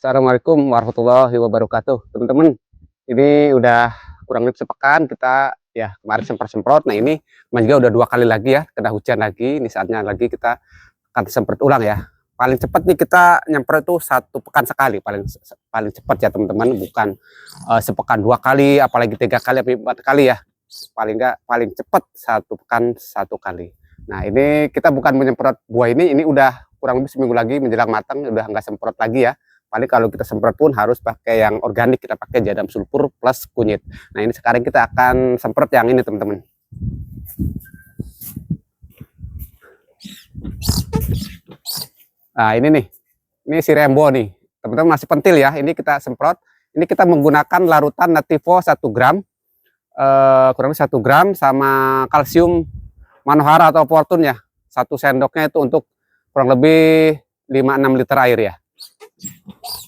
Assalamualaikum warahmatullahi wabarakatuh, teman-teman. Ini udah kurang lebih sepekan kita ya kemarin semprot-semprot. Nah ini juga udah 2 kali lagi ya kena hujan lagi. Ini saatnya lagi kita akan semprot ulang ya. Paling cepat nih kita nyemprot itu 1 pekan sekali, paling cepat ya teman-teman. Bukan sepekan 2 kali, apalagi 3 kali, atau 4 kali ya. Paling cepat 1 pekan 1 kali. Nah ini kita bukan menyemprot buah ini udah kurang lebih seminggu lagi menjelang matang, udah nggak semprot lagi ya. Paling kalau kita semprot pun harus pakai yang organik, kita pakai jadam sulfur plus kunyit. Nah ini sekarang kita akan semprot yang ini teman-teman. Nah ini nih, ini si Rembo nih, teman-teman masih pentil ya. Ini kita semprot. Ini kita menggunakan larutan Nativo 1 gram, kurang lebih 1 gram sama kalsium Manohara atau Fortune ya. 1 sendoknya itu untuk kurang lebih 5-6 liter air ya.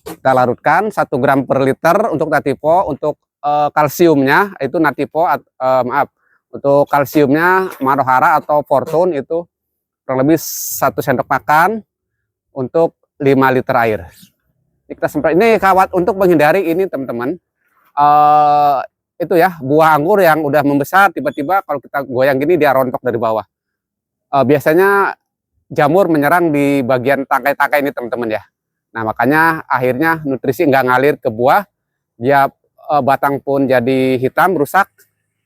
Kita larutkan 1 gram per liter untuk Nativo. Untuk kalsiumnya itu Nativo, untuk kalsiumnya Manohara atau Fortune itu kurang lebih 1 sendok makan untuk 5 liter air. Ini kita semprot. Ini kawat untuk menghindari ini teman-teman, itu ya, buah anggur yang udah membesar tiba-tiba kalau kita goyang gini dia rontok dari bawah. Biasanya jamur menyerang di bagian tangkai-tangkai ini teman-teman ya. Nah makanya akhirnya nutrisi nggak ngalir ke buah, dia batang pun jadi hitam rusak,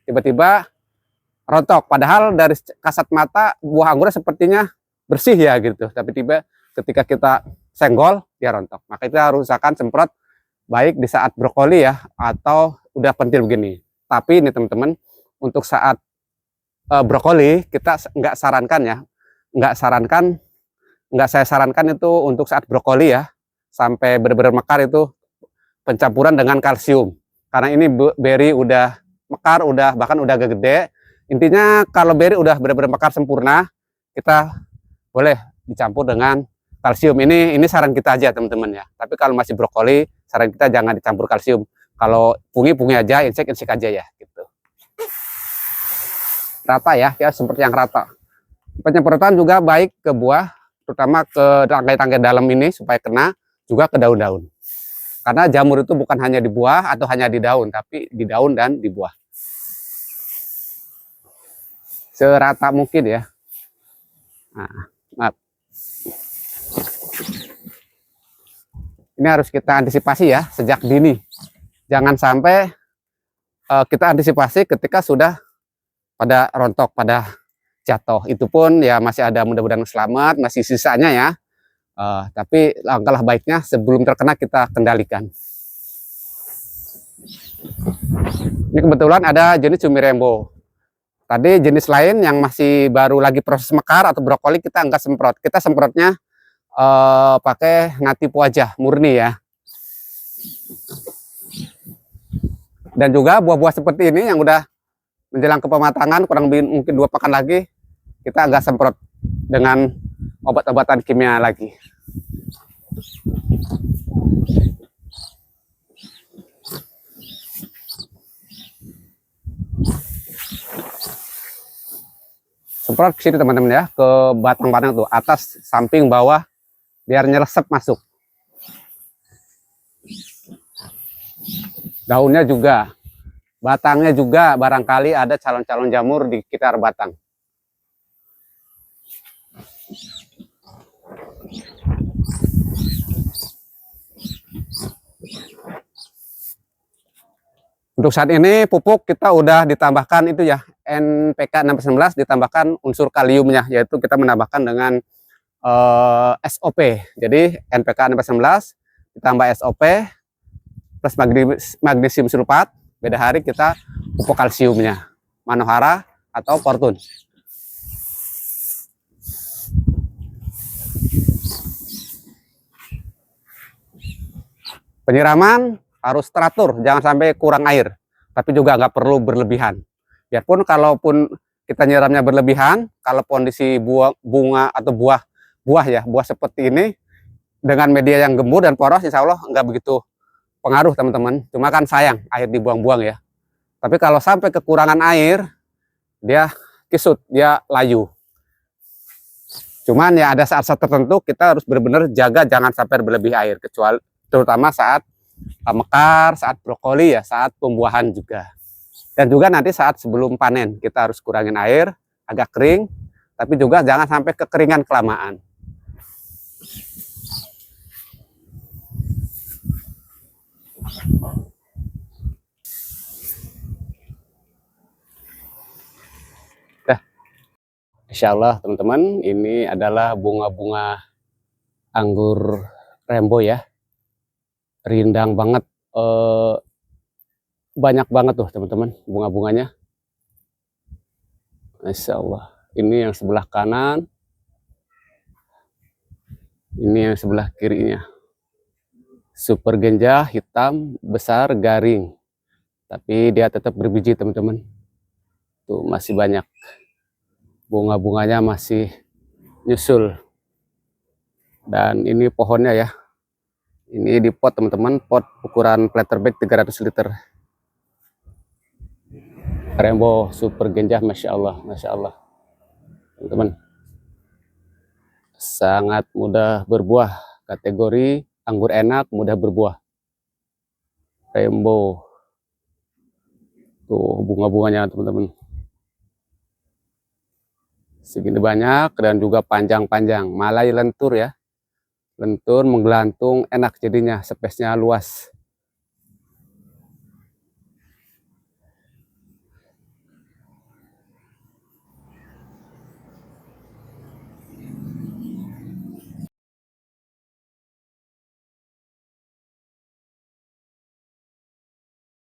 tiba-tiba rontok. Padahal dari kasat mata buah anggurnya sepertinya bersih ya gitu, tapi tiba ketika kita senggol dia rontok. Maka kita harus usahakan semprot baik di saat brokoli ya atau udah pentil begini. Tapi ini teman-teman, untuk saat brokoli kita nggak sarankan ya, nggak saya sarankan itu untuk saat brokoli ya, sampai benar-benar mekar itu pencampuran dengan kalsium. Karena ini beri udah mekar, bahkan udah agak gede. Intinya kalau beri udah benar-benar mekar sempurna, kita boleh dicampur dengan kalsium. Ini saran kita aja teman-teman ya. Tapi kalau masih brokoli, saran kita jangan dicampur kalsium. Kalau pungi aja, insek aja ya gitu. Rata ya, seperti yang rata. Penyemprotan juga baik ke buah, terutama ke tangkai-tangkai dalam ini supaya kena, juga ke daun-daun. Karena jamur itu bukan hanya di buah atau hanya di daun, tapi di daun dan di buah. Serata mungkin ya. Nah, maaf. Ini harus kita antisipasi ya sejak dini. Jangan sampai kita antisipasi ketika sudah pada rontok, pada jatuh. Itu pun ya masih ada, mudah-mudahan selamat, masih sisanya ya. Tapi langkah baiknya sebelum terkena kita kendalikan. Ini kebetulan ada jenis cumi Rembo. Tadi jenis lain yang masih baru lagi proses mekar atau brokoli kita enggak semprot. Kita semprotnya pakai Nativo aja, murni ya. Dan juga buah-buah seperti ini yang udah menjelang ke pematangan, kurang lebih mungkin 2 pekan lagi, kita agak semprot dengan obat-obatan kimia lagi. Semprot ke sini teman-teman ya, ke batang-batang tuh, atas, samping, bawah, biar nyelesep masuk. Daunnya juga, batangnya juga, barangkali ada calon-calon jamur di sekitar batang. Untuk saat ini pupuk kita udah ditambahkan itu ya, NPK 619 ditambahkan unsur kaliumnya, yaitu kita menambahkan dengan SOP. Jadi NPK 619 ditambah SOP plus magnesium sulfat. Beda hari kita pupuk kalsiumnya, Manohara atau Fortune. Penyiraman harus teratur, jangan sampai kurang air, tapi juga nggak perlu berlebihan. Biarpun kalaupun kita nyiramnya berlebihan, kalau kondisi bunga atau buah seperti ini dengan media yang gembur dan poros, insya Allah nggak begitu pengaruh teman-teman. Cuma kan sayang air dibuang-buang ya. Tapi kalau sampai kekurangan air, dia kisut, dia layu. Cuman ya ada saat-saat tertentu kita harus benar-benar jaga jangan sampai berlebih air, kecuali terutama saat mekar, saat brokoli ya, saat pembuahan juga. Dan juga nanti saat sebelum panen kita harus kurangin air, agak kering, tapi juga jangan sampai kekeringan kelamaan. Insya Allah teman-teman, ini adalah bunga-bunga anggur Rembo ya, rindang banget, banyak banget tuh teman-teman bunga-bunganya. Masya Allah. Ini yang sebelah kanan, ini yang sebelah kirinya. Super genjah, hitam, besar, garing, tapi dia tetap berbiji teman-teman. Tuh masih banyak, bunga-bunganya masih nyusul. Dan ini pohonnya ya, ini di pot teman-teman, pot ukuran planter bag 300 liter. Rembo super genjah, masya Allah teman-teman, sangat mudah berbuah, kategori anggur enak mudah berbuah. Rembo tuh bunga-bunganya teman-teman, segini banyak dan juga panjang-panjang, malai lentur ya, lentur menggelantung, enak jadinya, spesiesnya luas.